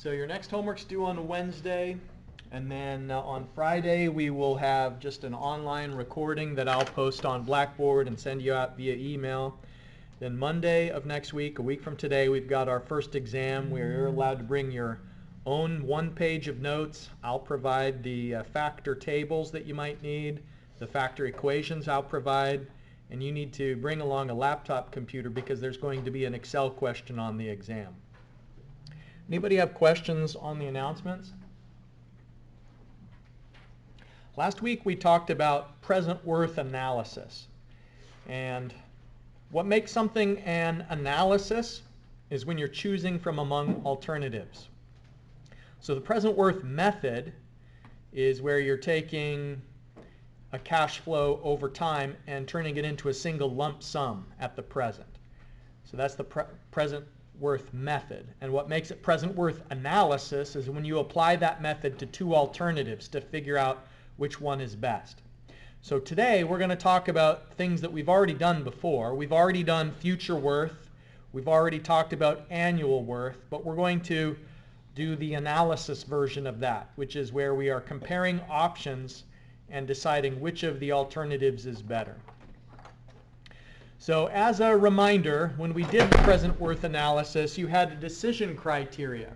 So your next homework's due on Wednesday, and then on Friday we will have just an online recording that I'll post on Blackboard and send you out via email. Then Monday of next week, a week from today, we've got our first exam where you're allowed to bring your own one page of notes. I'll provide the factor tables that you might need, the factor equations I'll provide, and you need to bring along a laptop computer because there's going to be an Excel question on the exam. Anybody have questions on the announcements? Last week we talked about present worth analysis. And what makes something an analysis is when you're choosing from among alternatives. So the present worth method is where you're taking a cash flow over time and turning it into a single lump sum at the present. So that's the present worth method. And what makes it present worth analysis is when you apply that method to two alternatives to figure out which one is best. So today we're going to talk about things that we've already done before. We've already done future worth. We've already talked about annual worth, but we're going to do the analysis version of that, which is where we are comparing options and deciding which of the alternatives is better. So as a reminder, when we did the present worth analysis, you had a decision criteria.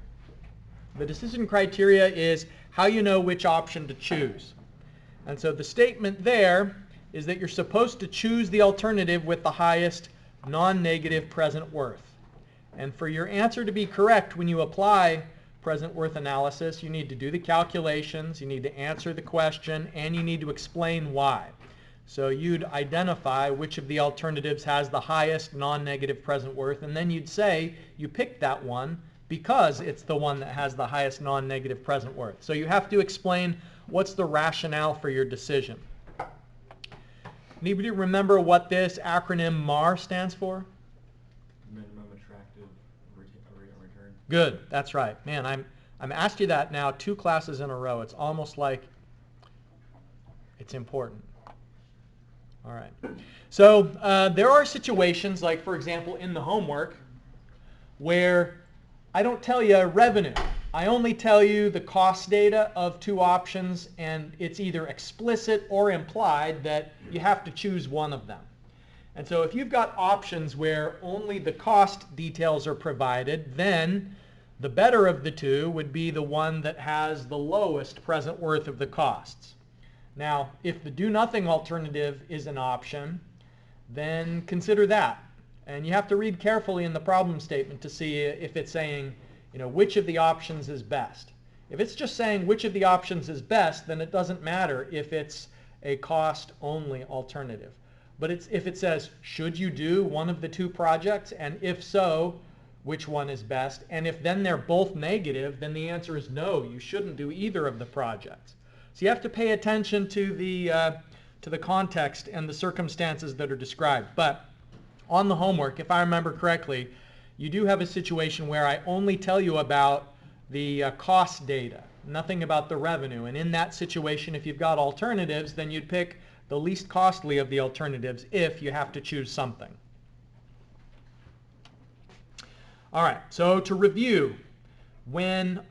The decision criteria is how you know which option to choose. And so the statement there is that you're supposed to choose the alternative with the highest non-negative present worth. And for your answer to be correct when you apply present worth analysis, you need to do the calculations, you need to answer the question, and you need to explain why. So you'd identify which of the alternatives has the highest non-negative present worth, and then you'd say you picked that one because it's the one that has the highest non-negative present worth. So you have to explain what's the rationale for your decision. Anybody remember what this acronym MAR stands for? Minimum attractive return. Good, that's right. Man, I'm asked you that now 2 classes in a row. It's almost like it's important. All right. So there are situations, like for example in the homework, where I don't tell you revenue. I only tell you the cost data of 2 options, and it's either explicit or implied that you have to choose one of them. And so if you've got options where only the cost details are provided, then the better of the 2 would be the one that has the lowest present worth of the costs. Now, if the do-nothing alternative is an option, then consider that. And you have to read carefully in the problem statement to see if it's saying, which of the options is best. If it's just saying which of the options is best, then it doesn't matter if it's a cost-only alternative. But if it says, should you do one of the 2 projects, and if so, which one is best, and if then they're both negative, then the answer is no, you shouldn't do either of the projects. So you have to pay attention to the context and the circumstances that are described. But on the homework, if I remember correctly, you do have a situation where I only tell you about the cost data, nothing about the revenue. And in that situation, if you've got alternatives, then you'd pick the least costly of the alternatives if you have to choose something. All right, so to review, when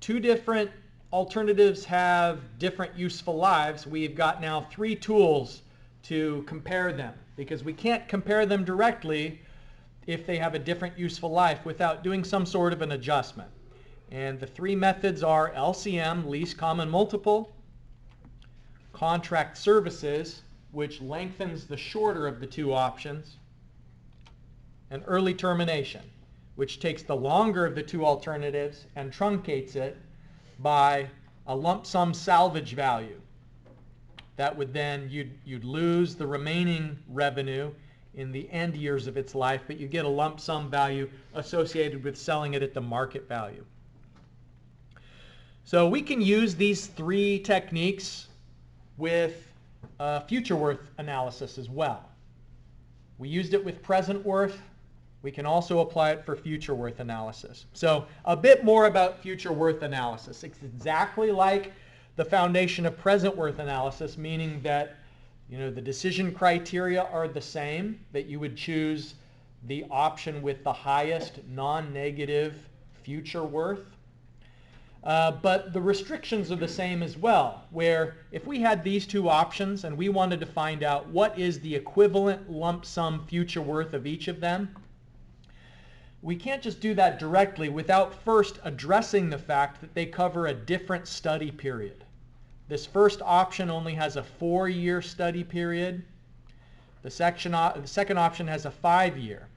2 different alternatives have different useful lives, we've got now 3 tools to compare them, because we can't compare them directly if they have a different useful life without doing some sort of an adjustment. And the 3 methods are LCM, least common multiple, contract services, which lengthens the shorter of the 2 options, and early termination, which takes the longer of the 2 alternatives and truncates it by a lump sum salvage value. That would then, you'd lose the remaining revenue in the end years of its life, but you get a lump sum value associated with selling it at the market value. So we can use these 3 techniques with future worth analysis as well. We used it with present worth. We can also apply it for future worth analysis. So a bit more about future worth analysis. It's exactly like the foundation of present worth analysis, meaning that the decision criteria are the same, that you would choose the option with the highest non-negative future worth. But the restrictions are the same as well, where if we had these two options and we wanted to find out what is the equivalent lump sum future worth of each of them, we can't just do that directly without first addressing the fact that they cover a different study period. This first option only has a 4-year study period. The second option has a 5-year.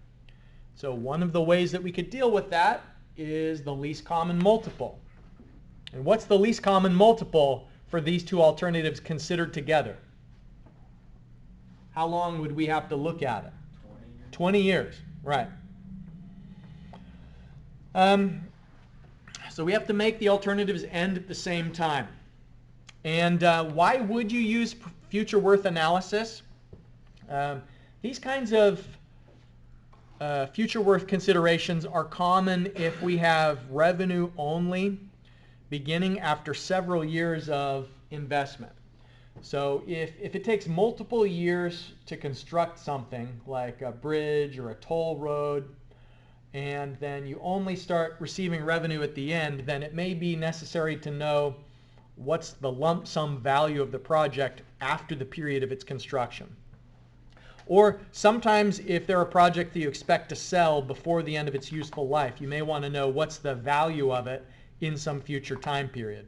So one of the ways that we could deal with that is the least common multiple. And what's the least common multiple for these two alternatives considered together? How long would we have to look at it? 20 years, right. So we have to make the alternatives end at the same time. And why would you use future worth analysis? These kinds of future worth considerations are common if we have revenue only beginning after several years of investment. So if it takes multiple years to construct something like a bridge or a toll road, and then you only start receiving revenue at the end, then it may be necessary to know what's the lump sum value of the project after the period of its construction. Or sometimes if they're a project that you expect to sell before the end of its useful life, you may want to know what's the value of it in some future time period.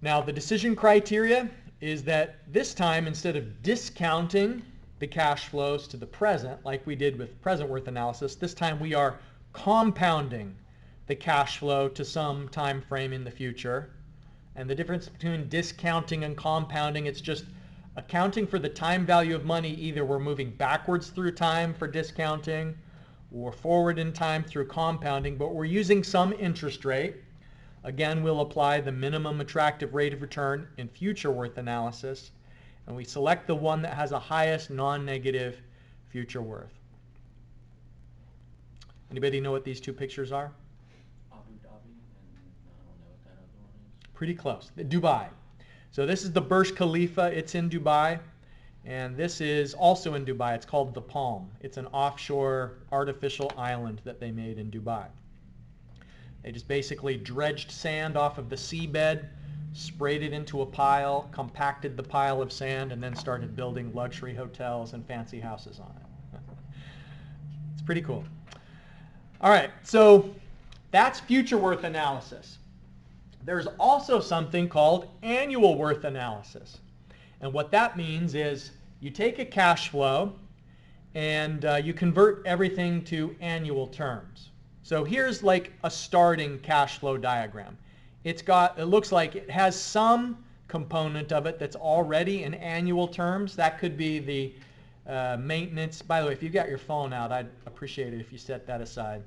Now the decision criteria is that this time, instead of discounting the cash flows to the present like we did with present worth analysis, this time we are compounding the cash flow to some time frame in the future. And the difference between discounting and compounding, it's just accounting for the time value of money. Either we're moving backwards through time for discounting or forward in time through compounding, but we're using some interest rate. Again, we'll apply the minimum attractive rate of return in future worth analysis, and we select the one that has the highest non-negative future worth. Anybody know what these two pictures are? Abu Dhabi, and I don't know what that other one is. Pretty close. Dubai. So this is the Burj Khalifa. It's in Dubai. And this is also in Dubai. It's called the Palm. It's an offshore artificial island that they made in Dubai. They just basically dredged sand off of the seabed, sprayed it into a pile, compacted the pile of sand, and then started building luxury hotels and fancy houses on it. It's pretty cool. All right, so that's future worth analysis. There's also something called annual worth analysis. And what that means is you take a cash flow and you convert everything to annual terms. So here's like a starting cash flow diagram. It looks like it has some component of it that's already in annual terms. That could be the maintenance. By the way, if you've got your phone out, I'd appreciate it if you set that aside.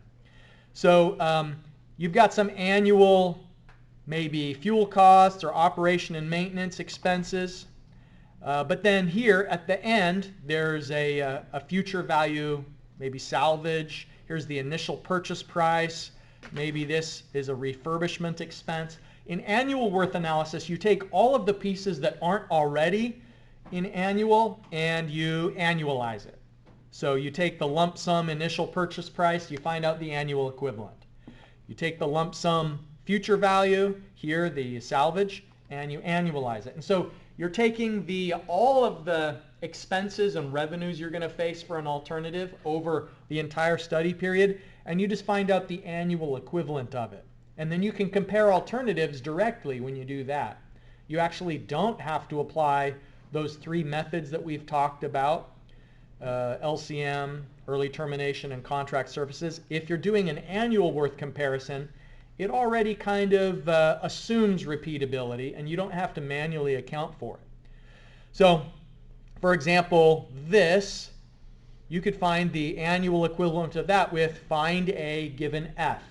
So you've got some annual maybe fuel costs or operation and maintenance expenses. But then here at the end, there's a future value, maybe salvage. Here's the initial purchase price. Maybe this is a refurbishment expense. In annual worth analysis, you take all of the pieces that aren't already in annual and you annualize it. So you take the lump sum initial purchase price, you find out the annual equivalent. You take the lump sum future value, here the salvage, and you annualize it. And so you're taking all of the expenses and revenues you're going to face for an alternative over the entire study period, and you just find out the annual equivalent of it. And then you can compare alternatives directly when you do that. You actually don't have to apply those three methods that we've talked about, LCM, early termination, and contract services. If you're doing an annual worth comparison, it already kind of assumes repeatability, and you don't have to manually account for it. So, for example, this, you could find the annual equivalent of that with find A given F.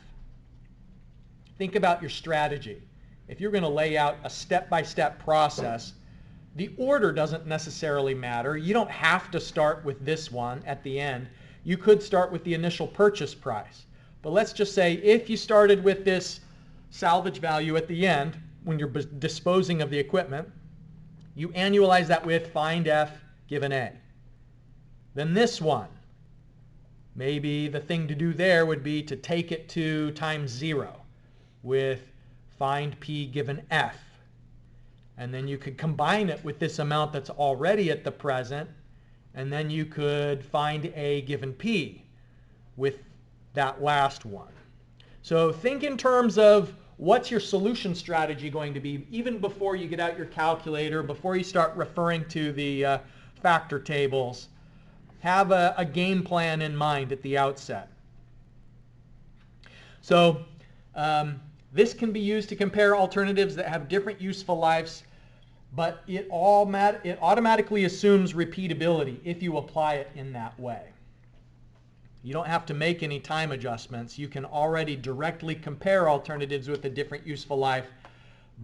Think about your strategy. If you're going to lay out a step-by-step process, the order doesn't necessarily matter. You don't have to start with this one at the end. You could start with the initial purchase price. But let's just say if you started with this salvage value at the end, when you're disposing of the equipment, you annualize that with find F given A. Then this one, maybe the thing to do there would be to take it to times 0. with find P given F. And then you could combine it with this amount that's already at the present, and then you could find A given P with that last one. So think in terms of what's your solution strategy going to be, even before you get out your calculator, before you start referring to the factor tables. Have a game plan in mind at the outset. So this can be used to compare alternatives that have different useful lives, but it automatically assumes repeatability if you apply it in that way. You don't have to make any time adjustments. You can already directly compare alternatives with a different useful life,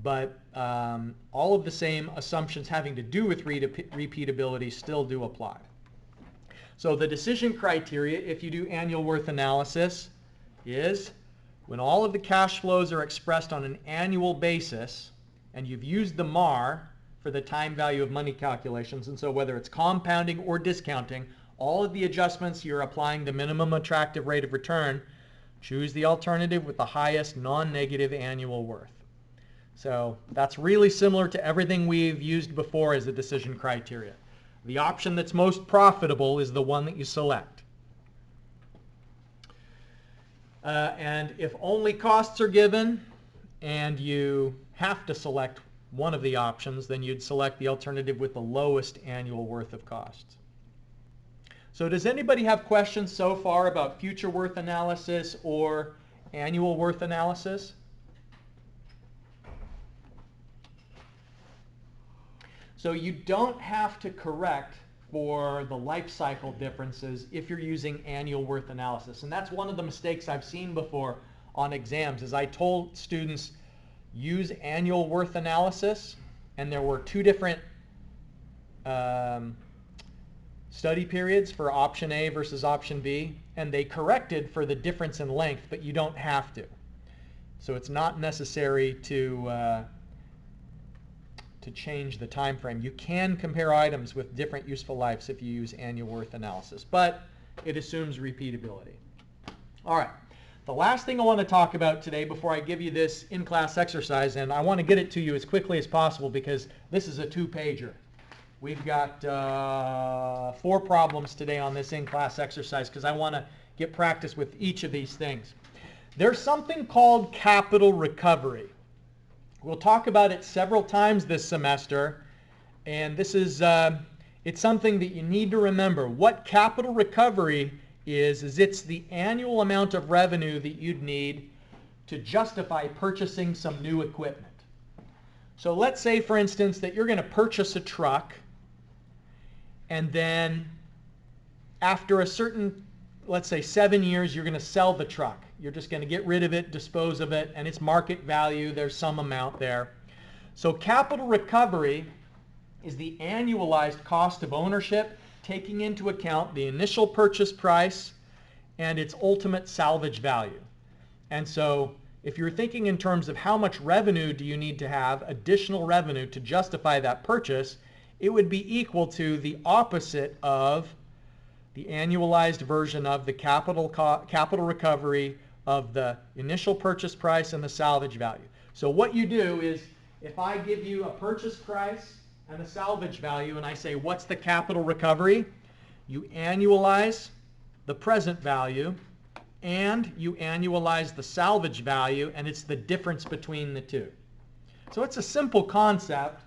but all of the same assumptions having to do with repeatability still do apply. So the decision criteria, if you do annual worth analysis, is when all of the cash flows are expressed on an annual basis, and you've used the MAR for the time value of money calculations, and so whether it's compounding or discounting, all of the adjustments, you're applying the minimum attractive rate of return. Choose the alternative with the highest non-negative annual worth. So that's really similar to everything we've used before as a decision criteria. The option that's most profitable is the one that you select. And if only costs are given and you have to select one of the options, then you'd select the alternative with the lowest annual worth of costs. So does anybody have questions so far about future worth analysis or annual worth analysis? So you don't have to correct for the life cycle differences if you're using annual worth analysis. And that's one of the mistakes I've seen before on exams is I told students use annual worth analysis, and there were two different study periods for option A versus option B, and they corrected for the difference in length, but you don't have to. So it's not necessary to change the time frame. You can compare items with different useful lives if you use annual worth analysis, but it assumes repeatability. All right, the last thing I want to talk about today before I give you this in-class exercise, and I want to get it to you as quickly as possible because this is a two-pager. We've got 4 problems today on this in-class exercise because I want to get practice with each of these things. There's something called capital recovery. We'll talk about it several times this semester, and this is it's something that you need to remember. What capital recovery is it's the annual amount of revenue that you'd need to justify purchasing some new equipment. So let's say, for instance, that you're going to purchase a truck, and then after a certain, let's say 7 years, you're going to sell the truck. You're just going to get rid of it, dispose of it, and its market value, there's some amount there. So capital recovery is the annualized cost of ownership, taking into account the initial purchase price and its ultimate salvage value. And so if you're thinking in terms of how much revenue do you need to have, additional revenue to justify that purchase, it would be equal to the opposite of the annualized version of the capital recovery of the initial purchase price and the salvage value. So what you do is, if I give you a purchase price and a salvage value and I say, what's the capital recovery? You annualize the present value and you annualize the salvage value, and it's the difference between the two. So it's a simple concept,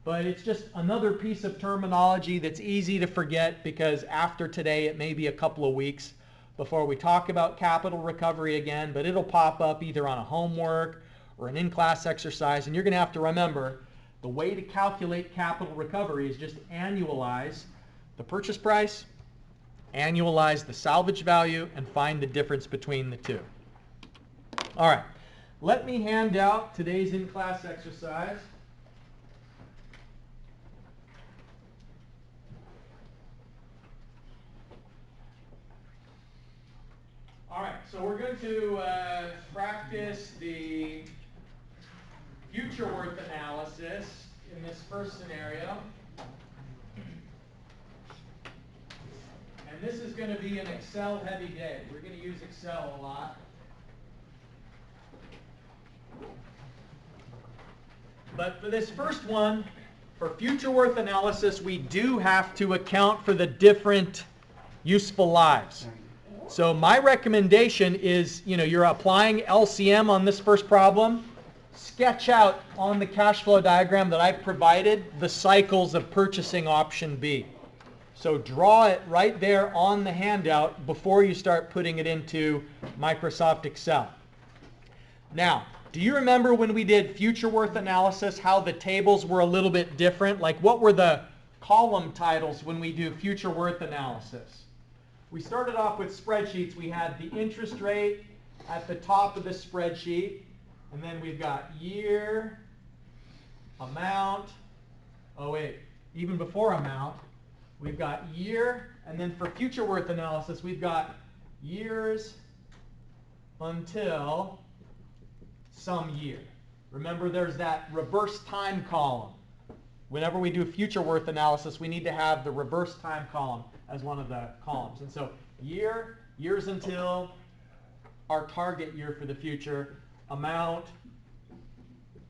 but it's just another piece of terminology that's easy to forget because after today it may be a couple of weeks before we talk about capital recovery again, but it'll pop up either on a homework or an in-class exercise, and you're going to have to remember the way to calculate capital recovery is just annualize the purchase price, annualize the salvage value, and find the difference between the two. All right, let me hand out today's in-class exercise. All right, so we're going to practice the future worth analysis in this first scenario. And this is going to be an Excel heavy day. We're going to use Excel a lot. But for this first one, for future worth analysis, we do have to account for the different useful lives. So my recommendation is, you're applying LCM on this first problem. Sketch out on the cash flow diagram that I've provided the cycles of purchasing option B. So draw it right there on the handout before you start putting it into Microsoft Excel. Now, do you remember when we did future worth analysis, how the tables were a little bit different? Like, what were the column titles when we do future worth analysis? We started off with spreadsheets. We had the interest rate at the top of the spreadsheet, and then we've got year, amount, even before amount, we've got year, and then for future worth analysis, we've got years until some year. Remember, there's that reverse time column. Whenever we do future worth analysis, we need to have the reverse time column as one of the columns. And so years until our target year for the future, amount,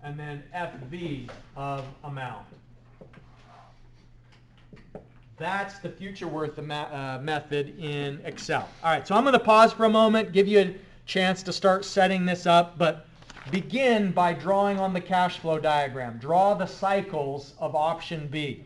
and then FV of amount. That's the future worth method in Excel. All right, so I'm going to pause for a moment, give you a chance to start setting this up, but begin by drawing on the cash flow diagram. Draw the cycles of option B.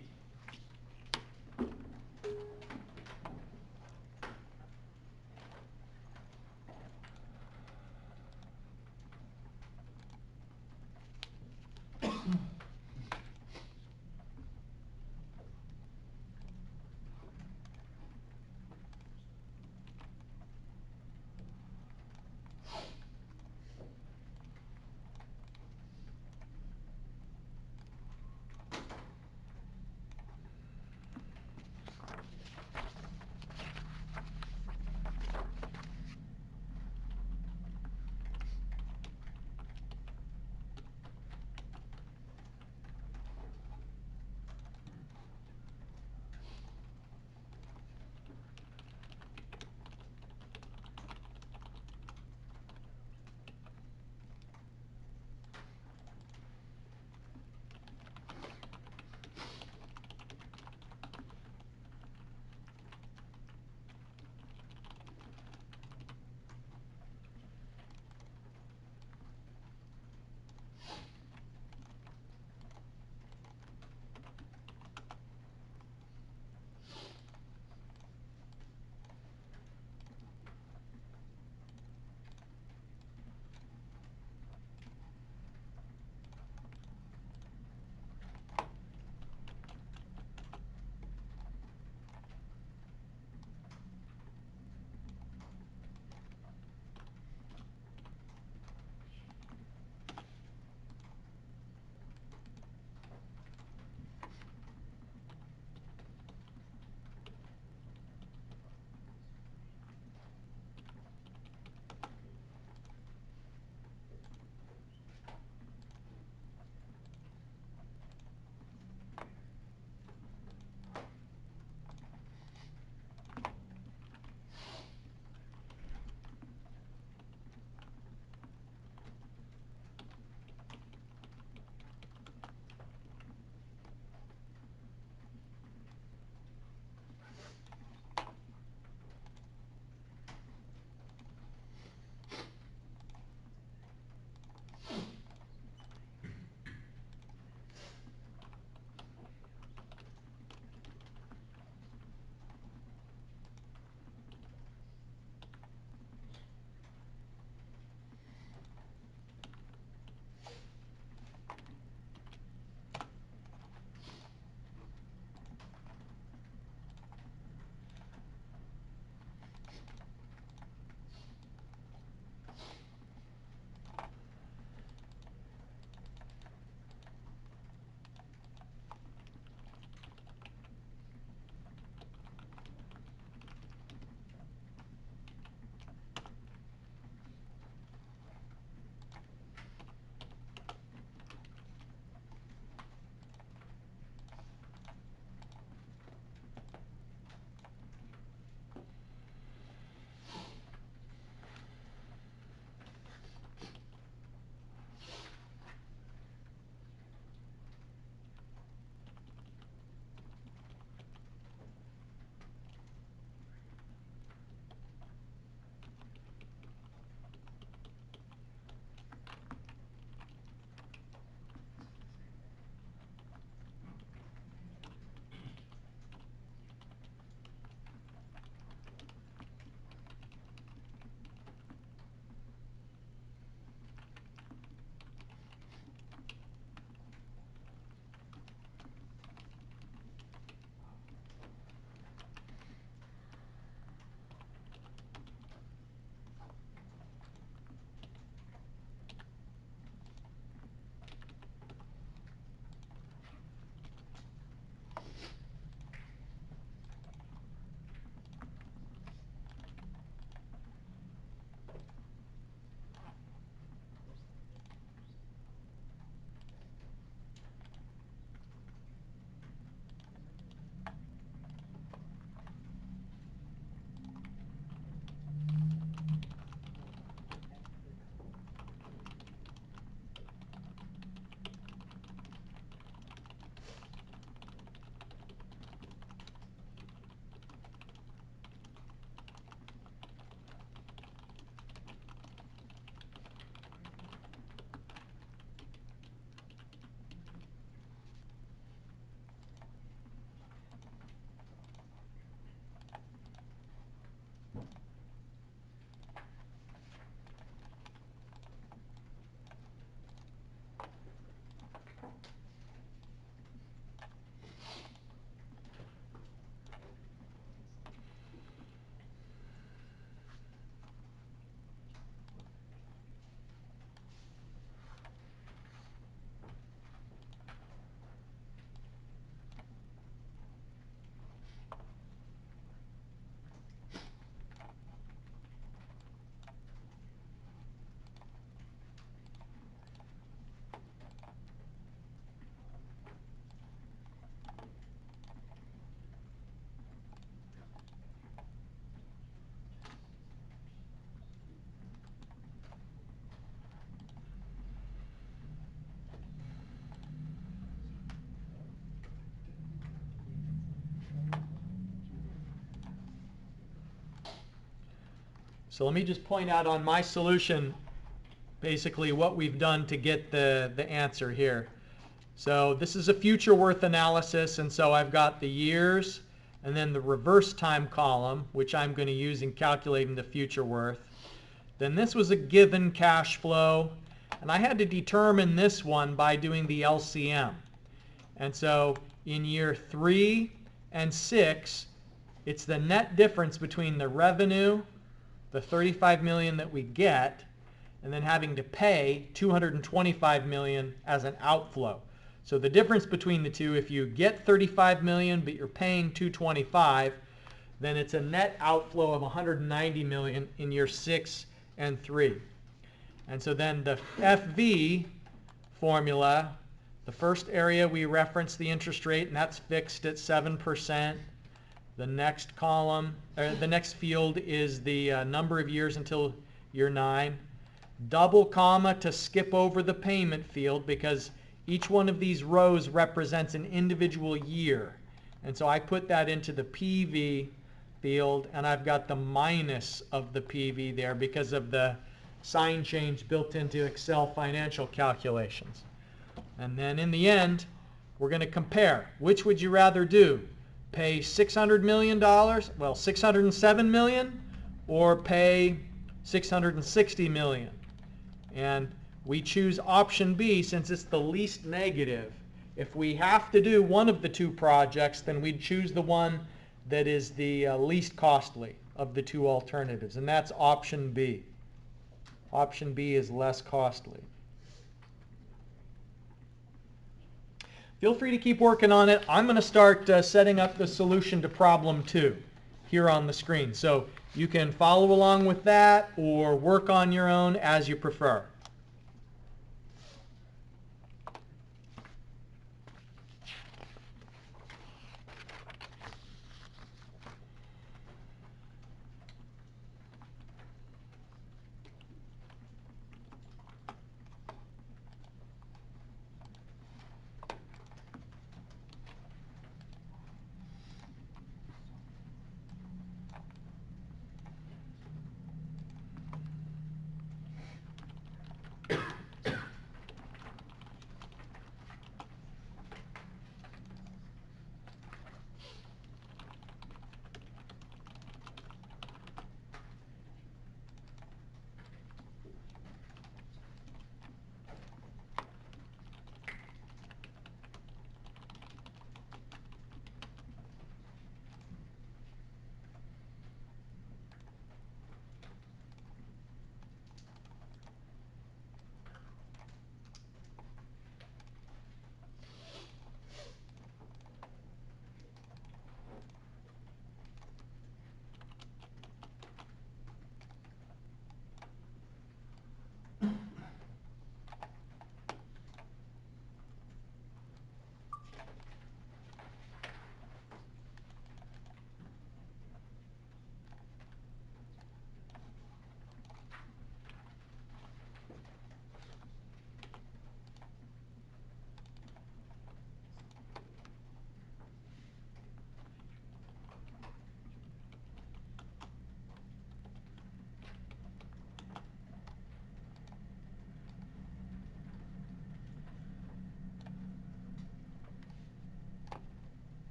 So let me just point out on my solution basically what we've done to get the answer here. So this is a future worth analysis, and so I've got the years and then the reverse time column, which I'm going to use in calculating the future worth. Then this was a given cash flow, and I had to determine this one by doing the LCM. And so in year 3 and 6, it's the net difference between the revenue, the $35 million that we get, and then having to pay $225 million as an outflow. So the difference between the two, if you get $35 million but you're paying $225, then it's a net outflow of $190 million in year 6 and 3. And so then the FV formula, the first area we reference the interest rate, and that's fixed at 7%. The next column, the next field is the number of years until year 9. Double comma to skip over the payment field because each one of these rows represents an individual year. And so I put that into the PV field, and I've got the minus of the PV there because of the sign change built into Excel financial calculations. And then in the end, we're going to compare. Which would you rather do? Pay $600 million, well, $607 million, or pay $660 million? And we choose option B since it's the least negative. If we have to do one of the two projects, then we'd choose the one that is the least costly of the two alternatives, and that's option B. Option B is less costly. Feel free to keep working on it. I'm going to start setting up the solution to problem 2 here on the screen. So you can follow along with that or work on your own as you prefer.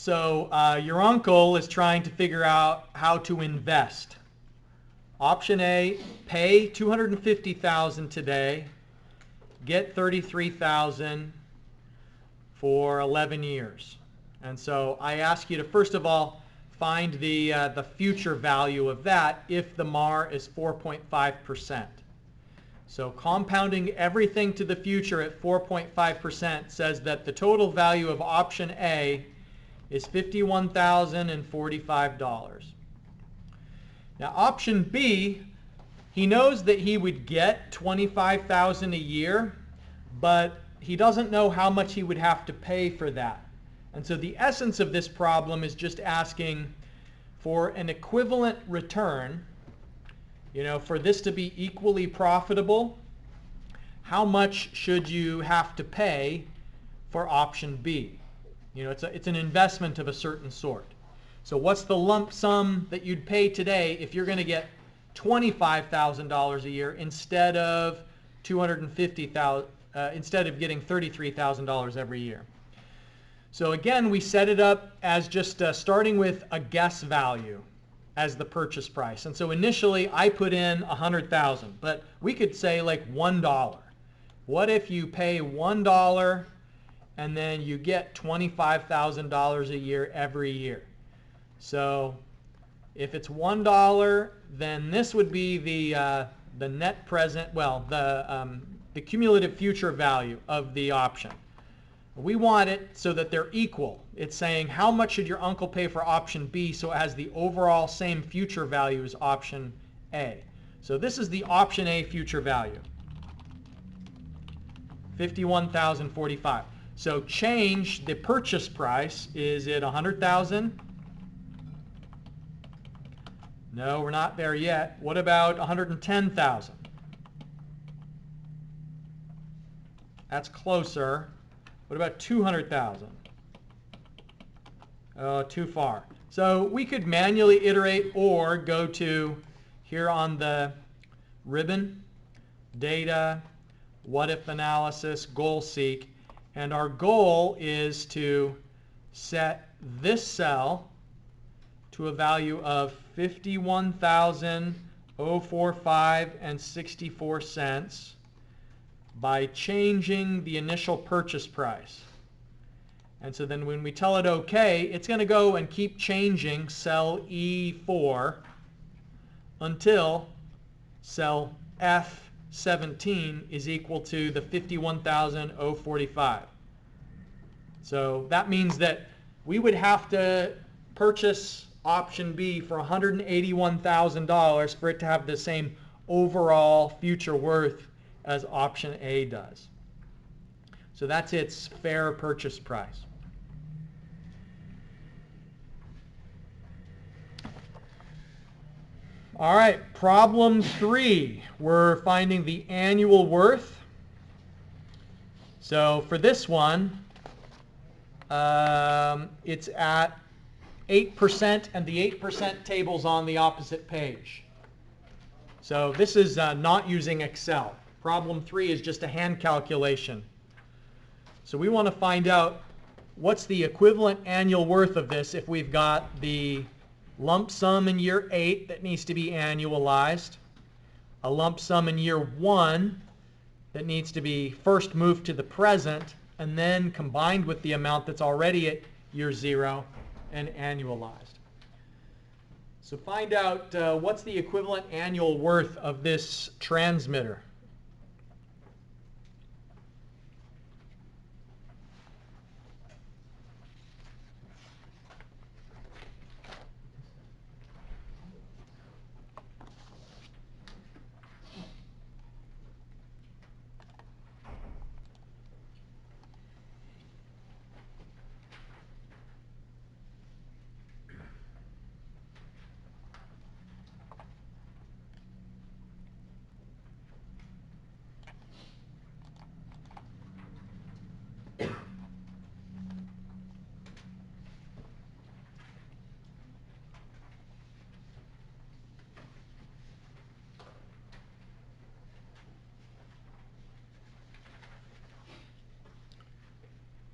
So your uncle is trying to figure out how to invest. Option A, pay $250,000 today, get $33,000 for 11 years. And so I ask you to first of all find the future value of that if the MAR is 4.5%. So compounding everything to the future at 4.5% says that the total value of option A is $51,045. Now option B, he knows that he would get $25,000 a year, but he doesn't know how much he would have to pay for that. And so the essence of this problem is just asking for an equivalent return. For this to be equally profitable, how much should you have to pay for option B? It's an investment of a certain sort. So what's the lump sum that you'd pay today if you're going to get $25,000 a year instead of $250,000, instead of getting $33,000 every year? So again, we set it up as just starting with a guess value as the purchase price. And so initially I put in $100,000, but we could say like $1. What if you pay $1 and then you get $25,000 a year every year? So if it's $1, then this would be the net present, well, the cumulative future value of the option. We want it so that they're equal. It's saying how much should your uncle pay for option B so it has the overall same future value as option A. So this is the option A future value, $51,045. So change the purchase price. Is it $100,000? No, we're not there yet. What about $110,000? That's closer. What about $200,000? Oh, too far. So we could manually iterate or go to here on the ribbon, data, what if analysis, goal seek, and our goal is to set this cell to a value of $51,045.64 by changing the initial purchase price. And so then when we tell it OK, it's going to go and keep changing cell E4 until cell F17 is equal to the $51,045. So that means that we would have to purchase option B for $181,000 for it to have the same overall future worth as option A does. So that's its fair purchase price. All right, problem 3. We're finding the annual worth. So for this one, it's at 8%, and the 8% table's on the opposite page. So this is not using Excel. Problem 3 is just a hand calculation. So we want to find out what's the equivalent annual worth of this if we've got the lump sum in year 8 that needs to be annualized, a lump sum in year 1 that needs to be first moved to the present, and then combined with the amount that's already at year 0 and annualized. So find out what's the equivalent annual worth of this transmitter.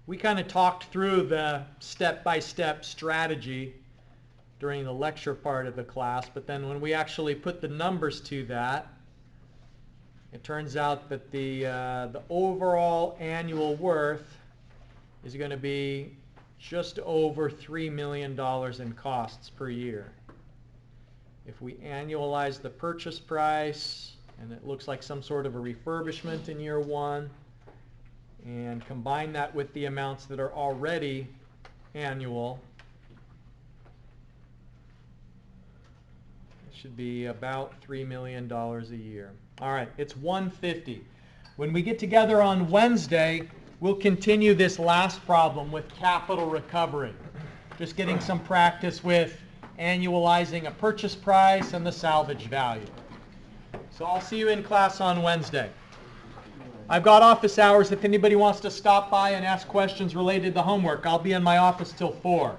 we kind of talked through the step-by-step strategy during the lecture part of the class, but then when we actually put the numbers to that, it turns out that the overall annual worth is going to be just over $3 million in costs per year. If we annualize the purchase price, and it looks like some sort of a refurbishment in year one, and combine that with the amounts that are already annual, it should be about $3 million a year. All right, it's 150. When we get together on Wednesday, we'll continue this last problem with capital recovery. Just getting some practice with annualizing a purchase price and the salvage value. So I'll see you in class on Wednesday. I've got office hours if anybody wants to stop by and ask questions related to homework. I'll be in my office till 4.